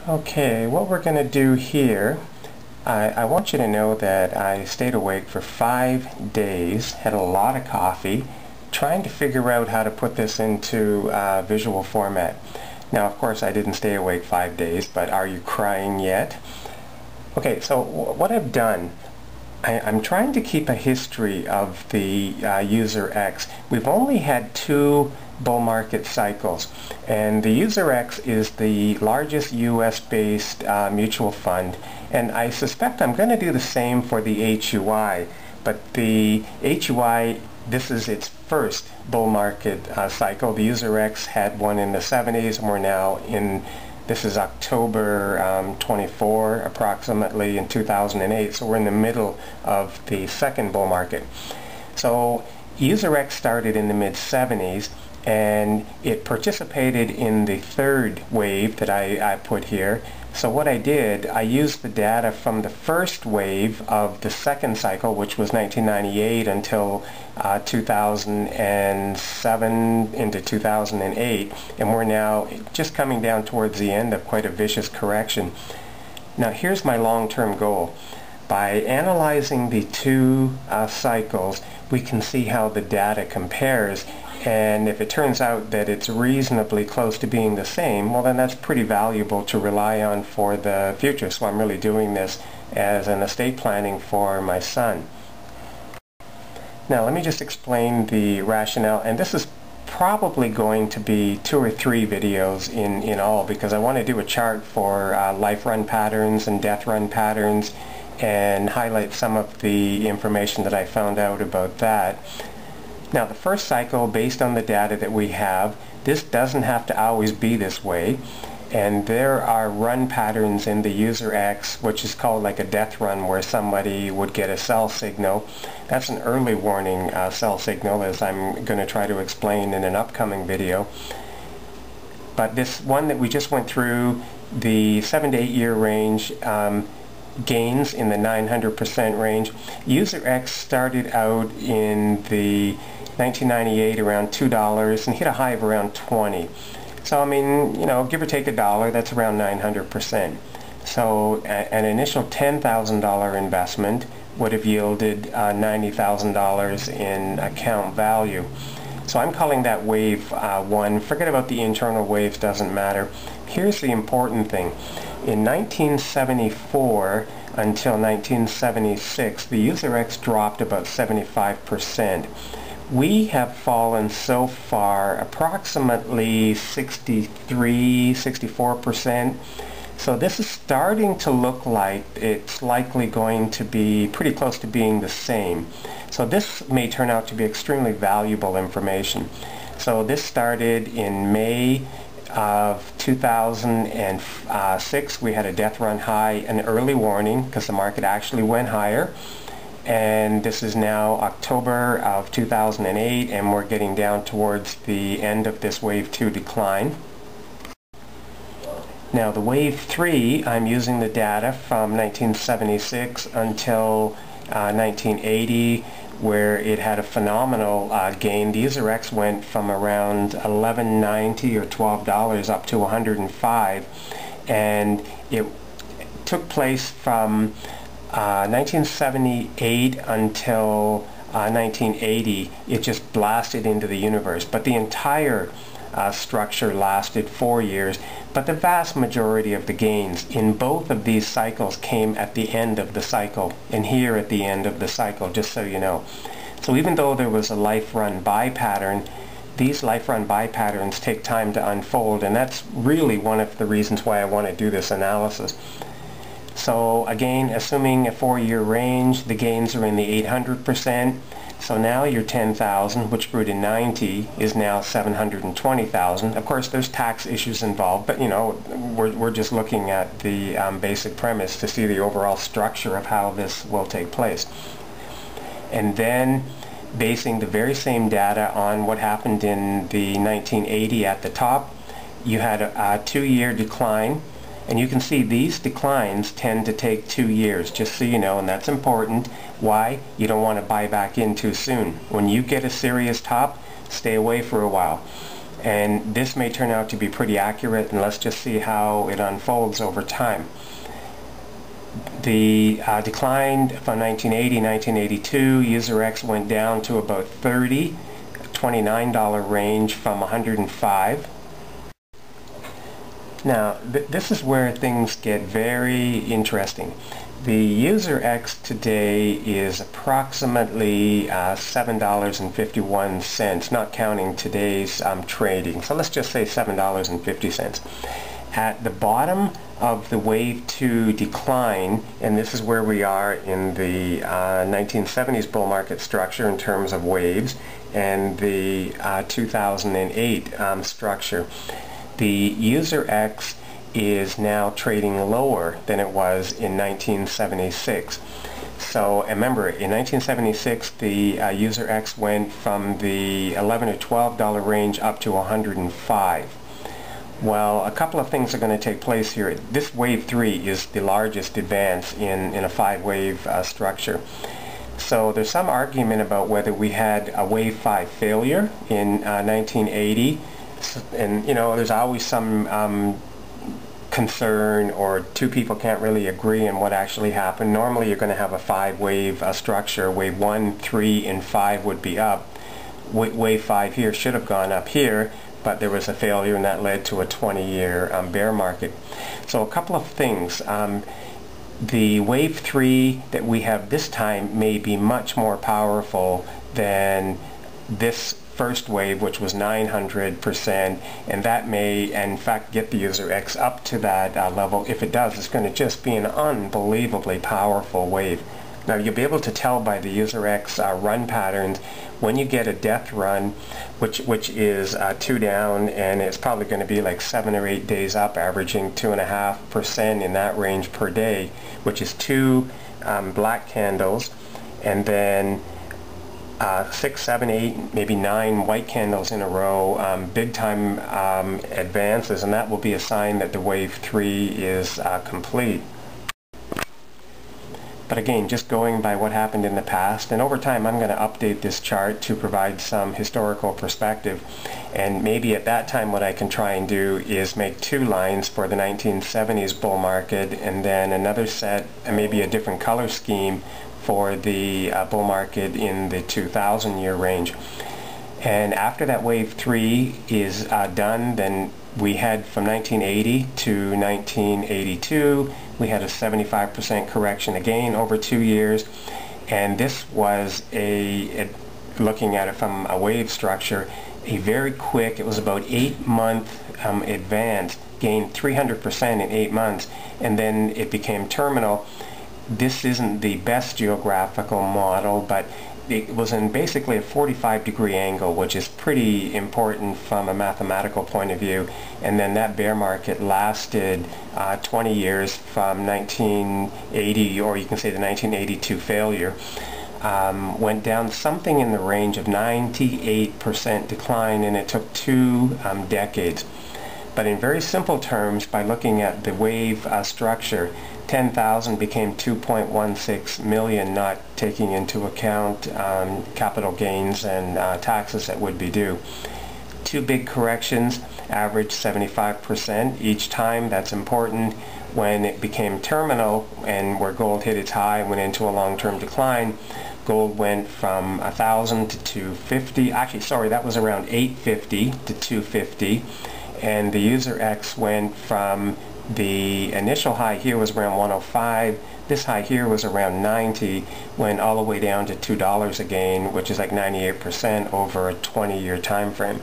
Okay, what we're going to do here, I want you to know that I stayed awake for 5 days, had a lot of coffee, trying to figure out how to put this into visual format. Now, of course, I didn't stay awake 5 days, but are you crying yet? Okay, so what I've done, I'm trying to keep a history of the USERX. We've only had 2 bull market cycles, and the USERX is the largest US-based mutual fund, and I suspect I'm going to do the same for the HUI, but the HUI, this is its first bull market cycle. The USERX had one in the 70s, and we're now in, this is October 24 approximately in 2008, so we're in the middle of the second bull market. So USERX started in the mid-70s, and it participated in the third wave that I put here. So what I did, I used the data from the first wave of the second cycle, which was 1998 until 2007 into 2008, and we're now just coming down towards the end of quite a vicious correction. Now here's my long-term goal. By analyzing the 2 cycles, we can see how the data compares, and if it turns out that it's reasonably close to being the same, well then that's pretty valuable to rely on for the future. So I'm really doing this as an estate planning for my son. Now let me just explain the rationale, and this is probably going to be 2 or 3 videos in all, because I want to do a chart for life run patterns and death run patterns and highlight some of the information that I found out about that. Now the first cycle, based on the data that we have, this doesn't have to always be this way, and there are run patterns in the USERX, which is called like a death run, where somebody would get a sell signal. That's an early warning sell signal, as I'm going to try to explain in an upcoming video. But this one that we just went through, the 7 to 8 year range, gains in the 900% range. USERX started out in the 1998 around $2 and hit a high of around 20. So I mean, you know, give or take $1, that's around 900%. So an initial $10,000 investment would have yielded $90,000 in account value. So I'm calling that wave 1. Forget about the internal waves, doesn't matter. Here's the important thing. In 1974 until 1976, the USERX dropped about 75%. We have fallen so far approximately 63–64%. So this is starting to look like it's likely going to be pretty close to being the same. So this may turn out to be extremely valuable information. So this started in May of 2006. We had a death run high, an early warning, because the market actually went higher. And this is now October of 2008, and we're getting down towards the end of this wave 2 decline. Now the wave 3, I'm using the data from 1976 until 1980, where it had a phenomenal gain. The USERX went from around $11.90 or $12 up to $105, and it took place from 1978 until 1980. It just blasted into the universe, but the entire structure lasted 4 years. But the vast majority of the gains in both of these cycles came at the end of the cycle, and here at the end of the cycle, just so you know. So even though there was a life run buy pattern, these life run buy patterns take time to unfold, and that's really one of the reasons why I want to do this analysis. So again, assuming a 4-year range, the gains are in the 800%. So now your 10,000, which grew to 90, is now 720,000. Of course, there's tax issues involved, but you know, we're just looking at the basic premise to see the overall structure of how this will take place. And then basing the very same data on what happened in the 1980 at the top, you had a 2-year decline. And you can see these declines tend to take 2 years, just so you know, and that's important. Why? You don't want to buy back in too soon. When you get a serious top, stay away for a while. And this may turn out to be pretty accurate, and let's just see how it unfolds over time. The decline from 1980, 1982, USERX went down to about $29 range from 105. Now, this is where things get very interesting. The USERX today is approximately $7.51, not counting today's trading. So let's just say $7.50. At the bottom of the wave 2 decline, and this is where we are in the 1970s bull market structure in terms of waves, and the 2008 structure, the USERX is now trading lower than it was in 1976. So remember, in 1976 the USERX went from the $11 or $12 range up to 105. Well, a couple of things are going to take place here. This wave 3 is the largest advance in a 5-wave structure. So there's some argument about whether we had a wave 5 failure in 1980, and you know, there's always some concern, or two people can't really agree on what actually happened. Normally you're going to have a 5-wave structure. Wave 1, 3, and 5 would be up. Wave 5 here should have gone up here, but there was a failure, and that led to a 20-year bear market. So a couple of things. The wave 3 that we have this time may be much more powerful than this first wave, which was 900%, and that may in fact get the USERX up to that level. If it does, it's going to just be an unbelievably powerful wave. Now you'll be able to tell by the USERX run patterns when you get a death run, which is 2 down, and it's probably going to be like 7 or 8 days up, averaging 2.5% in that range per day, which is 2 black candles, and then 6, 7, 8, maybe 9 white candles in a row, big time advances, and that will be a sign that the wave 3 is complete. But again, just going by what happened in the past, and over time I'm going to update this chart to provide some historical perspective, and maybe at that time what I can try and do is make 2 lines for the 1970s bull market, and then another set, and maybe a different color scheme for the bull market in the 2000-year range. And after that wave 3 is done, then we had from 1980 to 1982, we had a 75% correction again over 2 years, and this was looking at it from a wave structure, a very quick, it was about 8-month advance, gained 300% in 8 months, and then it became terminal. This isn't the best geographical model, but it was in basically a 45-degree angle, which is pretty important from a mathematical point of view. And then that bear market lasted 20 years from 1980, or you can say the 1982 failure. Went down something in the range of 98% decline, and it took 2 decades. But in very simple terms, by looking at the wave structure, 10,000 became 2.16 million, not taking into account capital gains and taxes that would be due. 2 big corrections, averaged 75% each time. That's important. When it became terminal, and where gold hit its high and went into a long-term decline, gold went from 1,000 to 250. Actually, sorry, that was around 850 to 250. And the USERX went from the initial high here was around 105, this high here was around 90, went all the way down to $2 again, which is like 98% over a 20-year time frame.